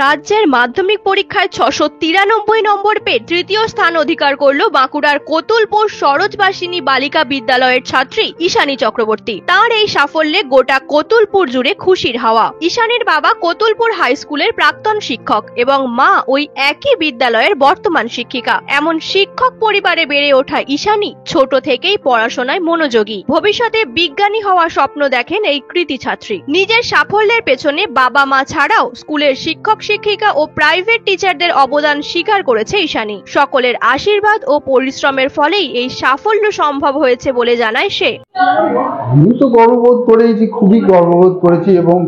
রাজ্যের মাধ্যমিক পরীক্ষায় 693 নম্বর পেয়ে তৃতীয় স্থান অধিকার করল বাঁকুড়ার কোতুলপুর সরোজবাসিনী বালিকা বিদ্যালয়ের ছাত্রী ঈশানী চক্রবর্তী। তার এই সাফল্যে গোটা কোতুলপুর জুড়ে খুশির হাওয়া। ঈশানীর বাবা কোতুলপুর হাই স্কুলের প্রাক্তন শিক্ষক এবং মা ওই একই বিদ্যালয়ের বর্তমান শিক্ষিকা। এমন শিক্ষক পরিবারে বেড়ে ওঠা ঈশানী ছোট থেকেই পড়াশোনায় মনোযোগী। ভবিষ্যতে বিজ্ঞানী হওয়ার স্বপ্ন দেখেন এই কৃতী ছাত্রী। নিজের সাফল্যের পেছনে বাবা মা ছাড়াও স্কুলের শিক্ষক শিক্ষিকা ও প্রাইভেট টিচারদের অবদান স্বীকার করেছে ঈশানী। সকলের আশীর্বাদ ও পরিশ্রমের ফলেই এই সাফল্য সম্ভব হয়েছে বলে জানায় সে। আমি তো গর্ববোধ করেছি, খুবই গর্ববোধ করেছি, এবং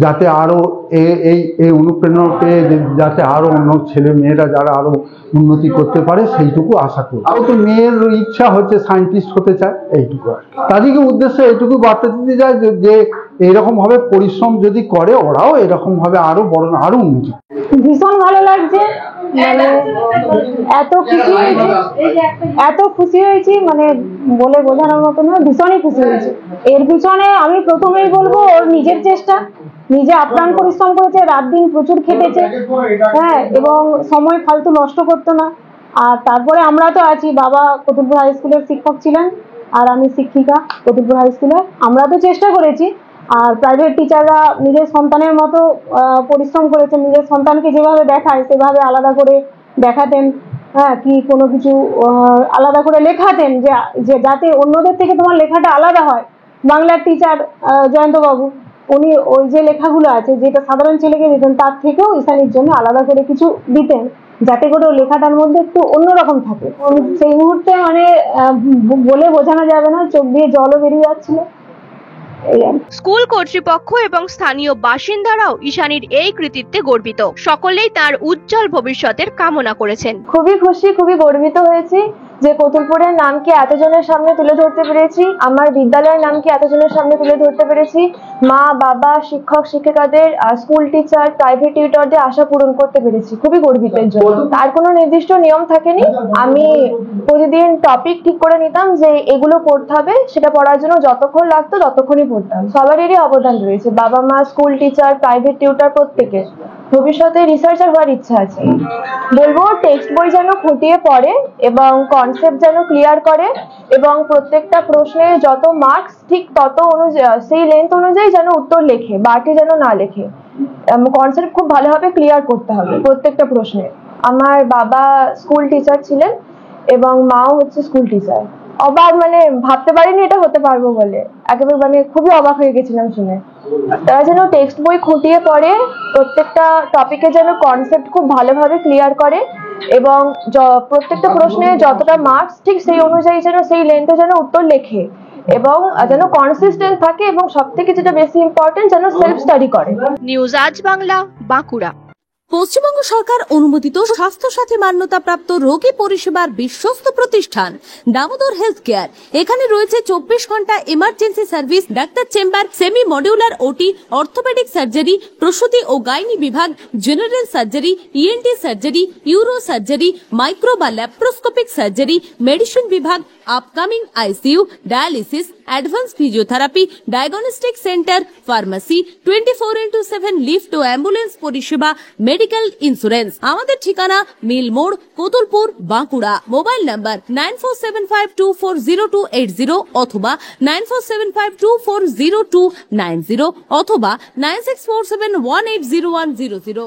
যাতে আরো এই অনুপ্রেরণা পেয়ে যাতে আরো অন্য ছেলে মেয়েরা যারা আরো উন্নতি করতে পারে সেইটুকু আশা করি। আর তো মেয়ের ইচ্ছা হচ্ছে সায়েন্টিস্ট হতে চায়, এইটুকু আর তাদেরকে উদ্দেশ্যে এইটুকু বার্তা দিতে যায় যে এইরকম ভাবে পরিশ্রম যদি করে ওরাও এরকম ভাবে আরো বড় আরো উন্নতি। ভীষণ ভালো লাগছে, মানে এত খুশি হয়েছি মানে বলে বোঝানোর মতো না, ভীষণই খুশি হয়েছি। এর পিছনে আমি প্রথমেই বলবো ওর নিজের চেষ্টা, নিজে আপ্রাণ পরিশ্রম করেছে, রাত দিন প্রচুর খেটেছে, হ্যাঁ, এবং সময় ফালতু নষ্ট করতো না। আর তারপরে আমরা তো আছি, বাবা কোতুলপুর হাই স্কুলের শিক্ষক ছিলেন আর আমি শিক্ষিকা কোতুলপুর হাই স্কুলে। আমরা তো চেষ্টা করেছি, আর প্রাইভেট টিচাররা নিজের সন্তানের মতো পরিশ্রম করেছেন। নিজের সন্তানকে যেভাবে দেখায় সেভাবে আলাদা করে দেখাতেন, হ্যাঁ, কি কোনো কিছু আলাদা করে লেখাতেন যে যাতে অন্যদের থেকে তোমার লেখাটা আলাদা হয়। বাংলার টিচার জয়ন্তবাবু, উনি ওই যে লেখাগুলো আছে যেটা সাধারণ ছেলেকে দিতেন তার থেকেও ঈশানীর জন্য আলাদা করে কিছু দিতেন, যাতে করে ওর লেখাটার মধ্যে একটু অন্যরকম থাকে। সেই মুহূর্তে মানে বলে বোঝানো যাবে না, চোখ দিয়ে জলও বেরিয়ে যাচ্ছিল। স্কুল কর্তৃপক্ষ এবং স্থানীয় বাসিন্দারাও ঈশানীর এই কৃতিত্বে গর্বিত। সকলেই তার উজ্জ্বল ভবিষ্যতের কামনা করেছেন। খুবই খুশি, খুবই গর্বিত হয়েছি যে কোতুলপুরের নামকে এতজনের সামনে তুলে ধরতে পেরেছি, আমার বিদ্যালয়ের নামকে এতজনের সামনে তুলে ধরতে পেরেছি। মা বাবা শিক্ষক শিক্ষিকাদের, স্কুল টিচার, প্রাইভেট টিউটরদের আশা পূরণ করতে পেরেছি, খুবই গর্বিতের জন্য। তার কোনো নির্দিষ্ট নিয়ম থাকেনি, আমি প্রতিদিন টপিক ঠিক করে নিতাম যে এগুলো পড়তে হবে, সেটা পড়ার জন্য যতক্ষণ লাগতো ততক্ষণই পড়তাম। সবারই অবদান রয়েছে, বাবা মা, স্কুল টিচার, প্রাইভেট টিউটর, প্রত্যেকের। ভবিষ্যতে রিসার্চার হওয়ার ইচ্ছা আছে। বলবো টেক্সট বই যেন খুঁটিয়ে পড়ে এবং কনসেপ্ট যেন ক্লিয়ার করে, এবং প্রত্যেকটা প্রশ্নে যত মার্কস ঠিক তত অনুযায়ী সেই লেন্থ অনুযায়ী যেন উত্তর লেখে, বাড়তি যেন না লেখে। কনসেপ্ট খুব ভালোভাবে ক্লিয়ার করতে হবে প্রত্যেকটা প্রশ্নে। আমার বাবা স্কুল টিচার ছিলেন এবং মাও হচ্ছে স্কুল টিচার। অবাক, মানে ভাবতে পারিনি এটা হতে পারবো বলে, একেবারে মানে খুবই অবাক হয়ে গেছিলাম শুনে। তারা যেন টেক্সট বই খুঁটিয়ে পড়ে, প্রত্যেকটা টপিকে যেন কনসেপ্ট খুব ভালোভাবে ক্লিয়ার করে, এবং প্রত্যেকটা প্রশ্নে যতটা মার্কস ঠিক সেই অনুযায়ী যেন সেই লেন্থে যেন উত্তর লেখে, এবং যেন কনসিস্টেন্ট থাকে, এবং সবথেকে যেটা বেশি ইম্পর্টেন্ট যেন সেলফ স্টাডি করে। নিউজ আজ বাংলা, বাঁকুড়া। পশ্চিমবঙ্গ সরকার অনুমোদিত স্বাস্থ্য সাথী মান্যতাপ্রাপ্ত রোগী পরিষেবার বিশ্বস্ত প্রতিষ্ঠান দামোদর হেলথ কেয়ার। এখানে রয়েছে 24 ঘন্টা emergency service, doctor chamber, semi modular OT, orthopaedic surgery, প্রসূতি ও গাইনি বিভাগ, general surgery, ENT surgery, uro surgery, micro বা ল্যাপ্রোস্কোপিক সার্জারি, মেডিসিন বিভাগ, upcoming ICU, dialysis, advance physiotherapy, diagnostic centre, pharmacy, 24x7 lift ও ambulance পরিষেবা, medical insurance. আমাদের ঠিকানা মিল মোড়, কোতুলপুর, বাঁকুড়া। মোবাইল নাম্বার 9475240280 অথবা 9475240290 অথবা 9647180100।